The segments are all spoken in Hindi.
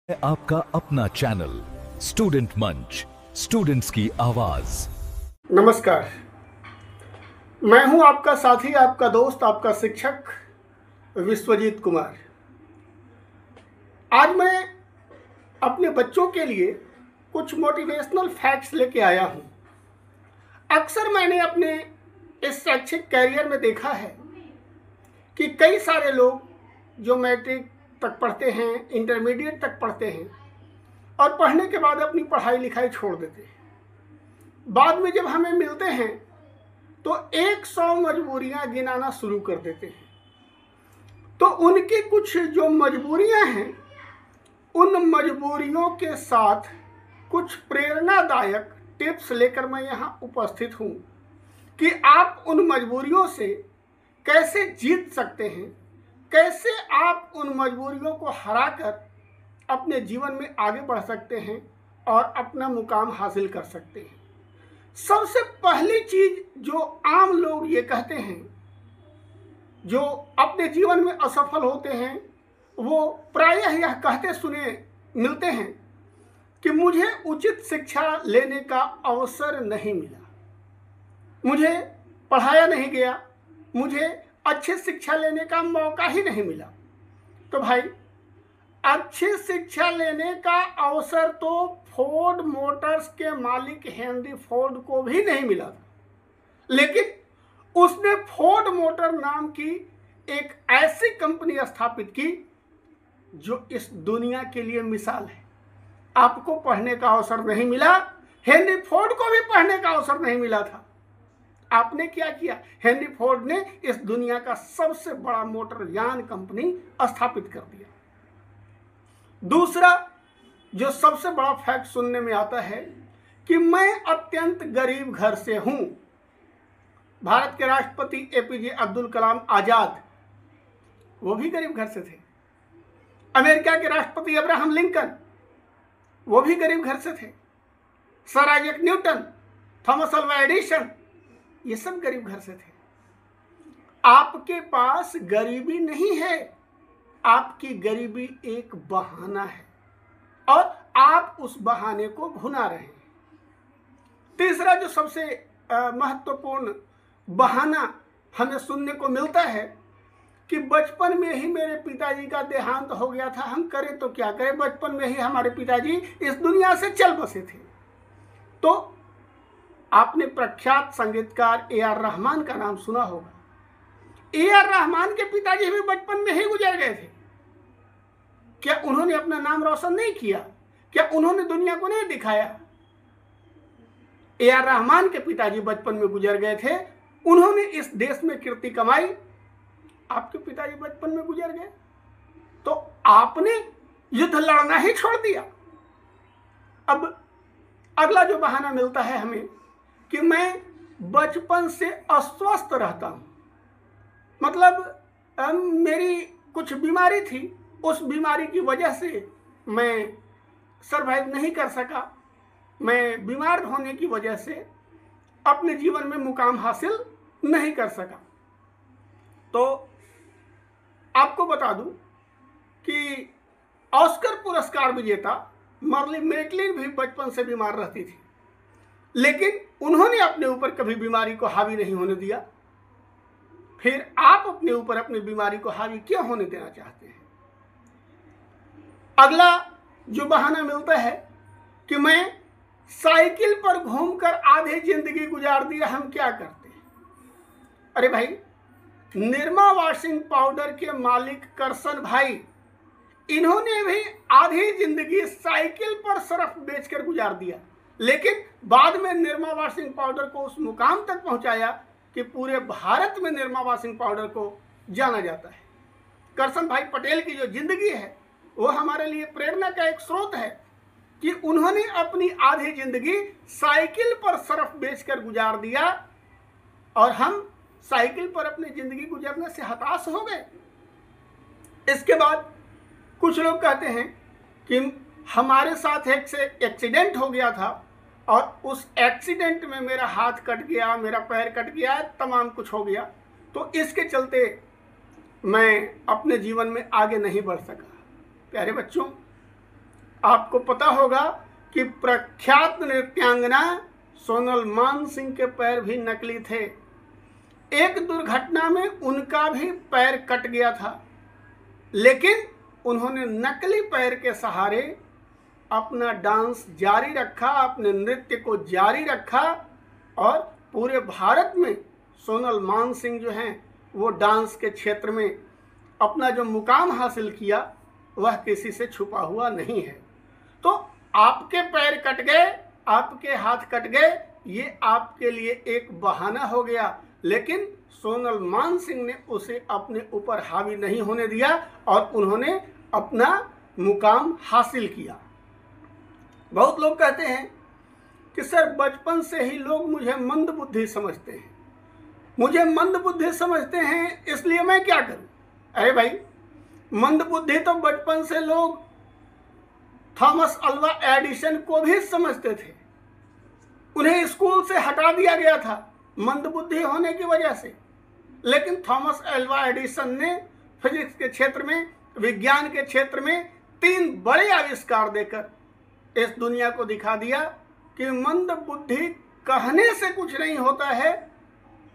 है आपका अपना चैनल स्टूडेंट मंच, स्टूडेंट्स की आवाज। नमस्कार, मैं हूं आपका साथी, आपका दोस्त, आपका शिक्षक विश्वजीत कुमार। आज मैं अपने बच्चों के लिए कुछ मोटिवेशनल फैक्ट्स लेके आया हूं। अक्सर मैंने अपने इस शैक्षिक कैरियर में देखा है कि कई सारे लोग जो मैट्रिक तक पढ़ते हैं, इंटरमीडिएट तक पढ़ते हैं और पढ़ने के बाद अपनी पढ़ाई लिखाई छोड़ देते हैं। बाद में जब हमें मिलते हैं तो 100 मजबूरियां गिनाना शुरू कर देते हैं। तो उनकी कुछ जो मजबूरियां हैं, उन मजबूरियों के साथ कुछ प्रेरणादायक टिप्स लेकर मैं यहाँ उपस्थित हूँ कि आप उन मजबूरियों से कैसे जीत सकते हैं, कैसे आप उन मजबूरियों को हराकर अपने जीवन में आगे बढ़ सकते हैं और अपना मुकाम हासिल कर सकते हैं। सबसे पहली चीज जो आम लोग ये कहते हैं, जो अपने जीवन में असफल होते हैं, वो प्रायः यह कहते सुने मिलते हैं कि मुझे उचित शिक्षा लेने का अवसर नहीं मिला, मुझे पढ़ाया नहीं गया, मुझे अच्छी शिक्षा लेने का मौका ही नहीं मिला। तो भाई, अच्छी शिक्षा लेने का अवसर तो फोर्ड मोटर्स के मालिक हेनरी फोर्ड को भी नहीं मिला था, लेकिन उसने फोर्ड मोटर नाम की एक ऐसी कंपनी स्थापित की जो इस दुनिया के लिए मिसाल है। आपको पढ़ने का अवसर नहीं मिला, हेनरी फोर्ड को भी पढ़ने का अवसर नहीं मिला था। आपने क्या किया? हेनरी फोर्ड ने इस दुनिया का सबसे बड़ा मोटर यान कंपनी स्थापित कर दिया। दूसरा जो सबसे बड़ा फैक्ट सुनने में आता है कि मैं अत्यंत गरीब घर से हूं। भारत के राष्ट्रपति एपीजे अब्दुल कलाम आजाद, वो भी गरीब घर से थे। अमेरिका के राष्ट्रपति अब्राहम लिंकन, वो भी गरीब घर से थे। Sir Isaac Newton, Thomas Alva Edison, ये सब गरीब घर से थे। आपके पास गरीबी नहीं है, आपकी गरीबी एक बहाना है और आप उस बहाने को भुना रहे हैं। तीसरा जो सबसे महत्वपूर्ण बहाना हमें सुनने को मिलता है कि बचपन में ही मेरे पिताजी का देहांत हो गया था, हम करें तो क्या करें, बचपन में ही हमारे पिताजी इस दुनिया से चल बसे थे। तो आपने प्रख्यात संगीतकार ए.आर. रहमान का नाम सुना होगा। ए.आर. रहमान के पिताजी भी बचपन में ही गुजर गए थे। क्या उन्होंने अपना नाम रोशन नहीं किया? क्या उन्होंने दुनिया को नहीं दिखाया? ए.आर. रहमान के पिताजी बचपन में गुजर गए थे, उन्होंने इस देश में कीर्ति कमाई। आपके पिताजी बचपन में गुजर गए तो आपने युद्ध लड़ना ही छोड़ दिया। अब अगला जो बहाना मिलता है हमें कि मैं बचपन से अस्वस्थ रहता हूं, मतलब मेरी कुछ बीमारी थी, उस बीमारी की वजह से मैं सरवाइव नहीं कर सका, मैं बीमार होने की वजह से अपने जीवन में मुकाम हासिल नहीं कर सका। तो आपको बता दूं कि ऑस्कर पुरस्कार विजेता मर्ली मैकलिन भी बचपन से बीमार रहती थी, लेकिन उन्होंने अपने ऊपर कभी बीमारी को हावी नहीं होने दिया। फिर आप अपने ऊपर अपनी बीमारी को हावी क्यों होने देना चाहते हैं? अगला जो बहाना मिलता है कि मैं साइकिल पर घूमकर आधी जिंदगी गुजार दी, हम क्या करते हैं? अरे भाई, निरमा वॉशिंग पाउडर के मालिक करसन भाई, इन्होंने भी आधी जिंदगी साइकिल पर सरफ बेचकर गुजार दिया, लेकिन बाद में निरमा वॉशिंग पाउडर को उस मुकाम तक पहुंचाया कि पूरे भारत में निरमा वॉशिंग पाउडर को जाना जाता है। करसन भाई पटेल की जो जिंदगी है वो हमारे लिए प्रेरणा का एक स्रोत है कि उन्होंने अपनी आधी जिंदगी साइकिल पर सरफ बेचकर गुजार दिया और हम साइकिल पर अपनी जिंदगी गुजरने से हताश हो गए। इसके बाद कुछ लोग कहते हैं कि हमारे साथ एक से एक्सीडेंट हो गया था और उस एक्सीडेंट में मेरा हाथ कट गया, मेरा पैर कट गया, तमाम कुछ हो गया, तो इसके चलते मैं अपने जीवन में आगे नहीं बढ़ सका। प्यारे बच्चों, आपको पता होगा कि प्रख्यात नृत्यांगना सोनल मानसिंह के पैर भी नकली थे। एक दुर्घटना में उनका भी पैर कट गया था, लेकिन उन्होंने नकली पैर के सहारे अपना डांस जारी रखा, अपने नृत्य को जारी रखा और पूरे भारत में सोनल मानसिंह जो हैं वो डांस के क्षेत्र में अपना जो मुकाम हासिल किया वह किसी से छुपा हुआ नहीं है। तो आपके पैर कट गए, आपके हाथ कट गए, ये आपके लिए एक बहाना हो गया, लेकिन सोनल मानसिंह ने उसे अपने ऊपर हावी नहीं होने दिया और उन्होंने अपना मुकाम हासिल किया। बहुत लोग कहते हैं कि सर बचपन से ही लोग मुझे मंदबुद्धि समझते हैं, मुझे मंदबुद्धि समझते हैं, इसलिए मैं क्या करूं? अरे भाई, मंदबुद्धि तो बचपन से लोग थॉमस अल्वा एडिसन को भी समझते थे। उन्हें स्कूल से हटा दिया गया था मंदबुद्धि होने की वजह से, लेकिन थॉमस अल्वा एडिसन ने फिजिक्स के क्षेत्र में, विज्ञान के क्षेत्र में 3 बड़े आविष्कार देकर इस दुनिया को दिखा दिया कि मंदबुद्धि कहने से कुछ नहीं होता है।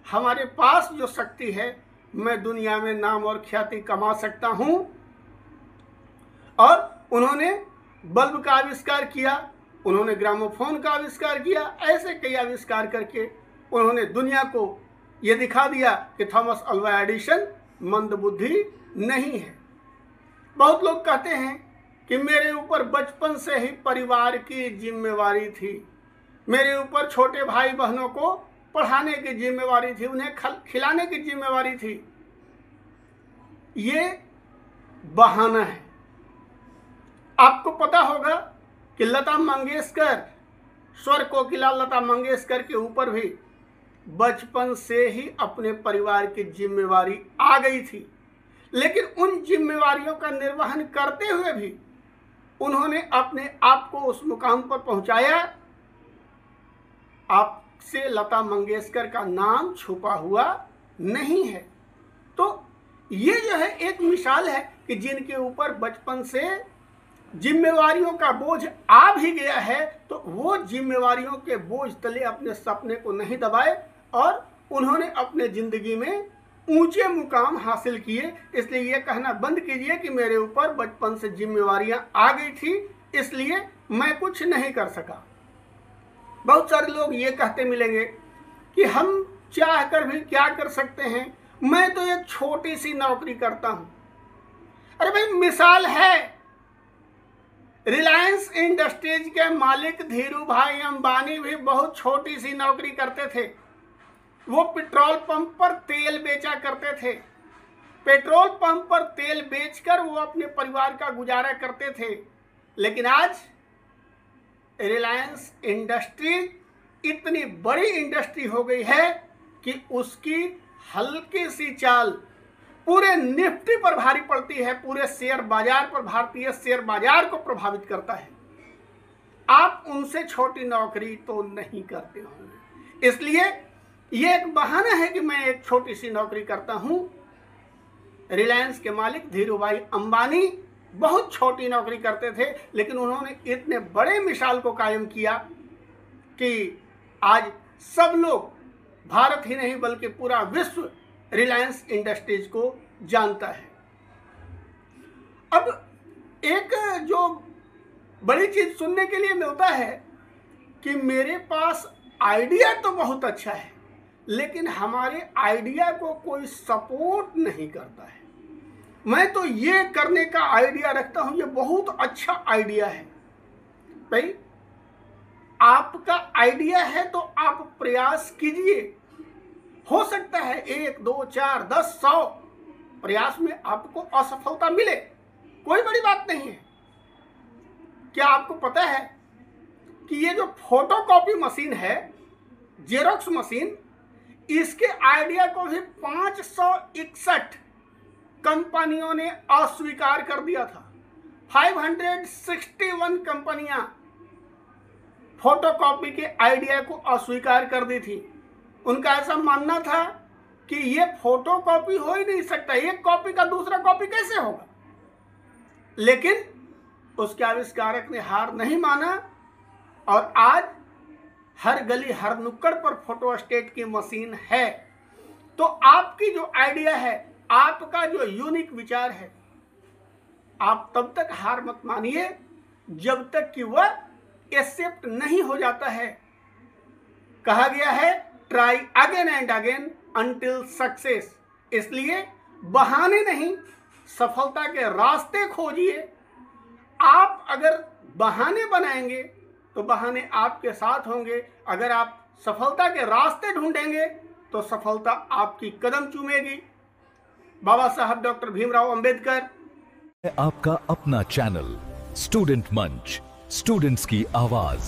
हमारे पास जो शक्ति है, मैं दुनिया में नाम और ख्याति कमा सकता हूं। और उन्होंने बल्ब का आविष्कार किया, उन्होंने ग्रामोफोन का आविष्कार किया, ऐसे कई आविष्कार करके उन्होंने दुनिया को यह दिखा दिया कि थॉमस अल्वा एडिसन मंदबुद्धि नहीं है। बहुत लोग कहते हैं कि मेरे ऊपर बचपन से ही परिवार की जिम्मेवारी थी, मेरे ऊपर छोटे भाई बहनों को पढ़ाने की जिम्मेवारी थी, उन्हें खिलाने की जिम्मेवारी थी। ये बहाना है। आपको पता होगा कि लता मंगेशकर, स्वर कोकिला लता मंगेशकर के ऊपर भी बचपन से ही अपने परिवार की जिम्मेवारी आ गई थी, लेकिन उन जिम्मेवारियों का निर्वहन करते हुए भी उन्होंने अपने आप को उस मुकाम पर पहुंचाया। आपसे लता मंगेशकर का नाम छुपा हुआ नहीं है। तो ये जो है एक मिसाल है कि जिनके ऊपर बचपन से जिम्मेवारियों का बोझ आ भी गया है, तो वो जिम्मेवारियों के बोझ तले अपने सपने को नहीं दबाए और उन्होंने अपने जिंदगी में ऊंचे मुकाम हासिल किए। इसलिए ये कहना बंद कीजिए कि मेरे ऊपर बचपन से जिम्मेवारियां आ गई थी, इसलिए मैं कुछ नहीं कर सका। बहुत सारे लोग ये कहते मिलेंगे कि हम चाह कर भी क्या कर सकते हैं, मैं तो एक छोटी सी नौकरी करता हूं। अरे भाई, मिसाल है, रिलायंस इंडस्ट्रीज के मालिक धीरू भाई अंबानी भी बहुत छोटी सी नौकरी करते थे। वो पेट्रोल पंप पर तेल बेचा करते थे। पेट्रोल पंप पर तेल बेचकर वो अपने परिवार का गुजारा करते थे। लेकिन आज रिलायंस इंडस्ट्रीज इतनी बड़ी इंडस्ट्री हो गई है कि उसकी हल्की सी चाल पूरे निफ्टी पर भारी पड़ती है, पूरे शेयर बाजार पर, भारतीय शेयर बाजार को प्रभावित करता है। आप उनसे छोटी नौकरी तो नहीं करते होंगे, इसलिए ये एक बहाना है कि मैं एक छोटी सी नौकरी करता हूं। रिलायंस के मालिक धीरूभाई अंबानी बहुत छोटी नौकरी करते थे, लेकिन उन्होंने इतने बड़े मिसाल को कायम किया कि आज सब लोग, भारत ही नहीं बल्कि पूरा विश्व रिलायंस इंडस्ट्रीज को जानता है। अब एक जो बड़ी चीज सुनने के लिए मिलता है कि मेरे पास आइडिया तो बहुत अच्छा है, लेकिन हमारे आइडिया को कोई सपोर्ट नहीं करता है। मैं तो ये करने का आइडिया रखता हूं, ये बहुत अच्छा आइडिया है। भाई, आपका आइडिया है तो आप प्रयास कीजिए। हो सकता है 1, 2, 4, 10, 100 प्रयास में आपको असफलता मिले, कोई बड़ी बात नहीं है। क्या आपको पता है कि ये जो फोटोकॉपी मशीन है, जेरोक्स मशीन, इसके आइडिया को भी 561 कंपनियों ने अस्वीकार कर दिया था। 561 कंपनियां फोटोकॉपी के आइडिया को अस्वीकार कर दी थी। उनका ऐसा मानना था कि ये फोटोकॉपी हो ही नहीं सकता, एक कॉपी का दूसरा कॉपी कैसे होगा। लेकिन उसके आविष्कारक ने हार नहीं माना और आज हर गली हर नुक्कड़ पर फोटोस्टेट की मशीन है। तो आपकी जो आइडिया है, आपका जो यूनिक विचार है, आप तब तक हार मत मानिए जब तक कि वह एक्सेप्ट नहीं हो जाता है। कहा गया है try again and again until success. इसलिए बहाने नहीं, सफलता के रास्ते खोजिए। आप अगर बहाने बनाएंगे तो बहाने आपके साथ होंगे। अगर आप सफलता के रास्ते ढूंढेंगे तो सफलता आपकी कदम चूमेगी। बाबा साहब डॉक्टर भीमराव अंबेडकर। आपका अपना चैनल स्टूडेंट मंच, स्टूडेंट्स की आवाज।